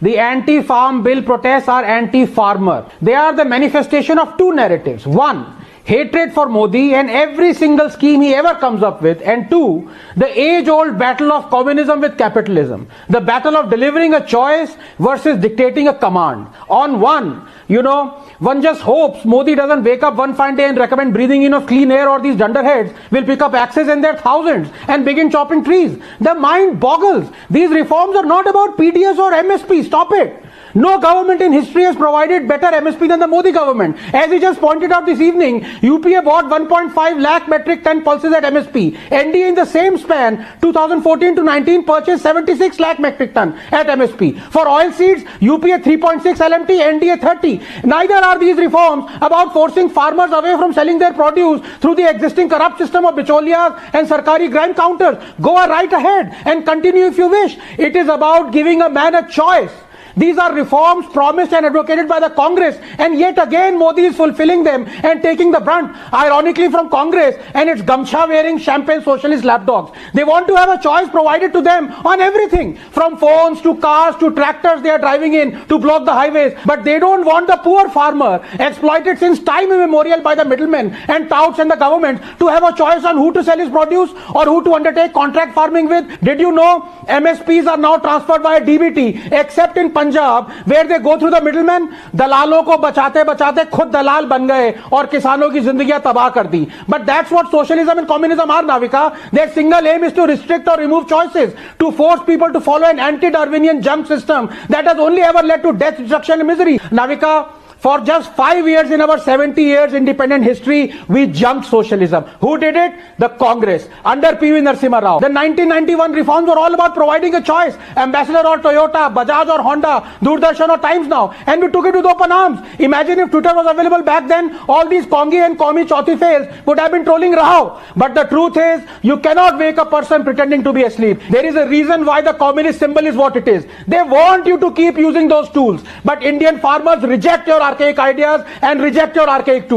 The anti-farm bill protests are anti-farmer. They are the manifestation of two narratives. One, hatred for Modi and every single scheme he ever comes up with, and two, the age-old battle of communism with capitalism, the battle of delivering a choice versus dictating a command. On one, one just hopes Modi doesn't wake up one fine day and recommend breathing in of clean air, or these dunderheads will pick up axes in their thousands and begin chopping trees. The mind boggles. These reforms are not about PDS or MSP. Stop it. No government in history has provided better MSP than the Modi government. As he just pointed out this evening, UPA bought 1.5 lakh metric ton pulses at MSP. NDA in the same span, 2014 to 19, purchased 76 lakh metric ton at MSP. For oilseeds, UPA 3.6 LMT, NDA 30. Neither are these reforms about forcing farmers away from selling their produce through the existing corrupt system of bicholias and sarkari gram counters. Go right ahead and continue if you wish. It is about giving a man a choice. These are reforms promised and advocated by the Congress, and yet again Modi is fulfilling them and taking the brunt, ironically from Congress and its gamcha-wearing champagne socialist lapdogs. They want to have a choice provided to them on everything, from phones to cars to tractors they are driving in to block the highways, but they don't want the poor farmer, exploited since time immemorial by the middlemen and touts and the government, to have a choice on who to sell his produce or who to undertake contract farming with. Did you know MSPs are now transferred via DBT, except in Punjab, where they go through the middlemen? दलालों को बचाते बचाते खुद दलाल बन गए और किसानों की जिंदगियां तबाह कर दी. But that's what socialism and communism are, Navika. Their single aim is to restrict or remove choices, to force people to follow an anti-Darwinian junk system that has only ever led to death, destruction and misery. Navika, for just 5 years in our 70 years independent history, we junked socialism. Who did it? The Congress, under PV Narasimha Rao. The 1991 reforms were all about providing a choice. Ambassador or Toyota, Bajaj or Honda, Doordarshan or Times Now. And we took it with open arms. Imagine if Twitter was available back then, all these Kongi and Komi Chauthi fails would have been trolling Rao. But the truth is, you cannot wake a person pretending to be asleep. There is a reason why the communist symbol is what it is. They want you to keep using those tools. But Indian farmers reject your archaic ideas and reject your archaic tools.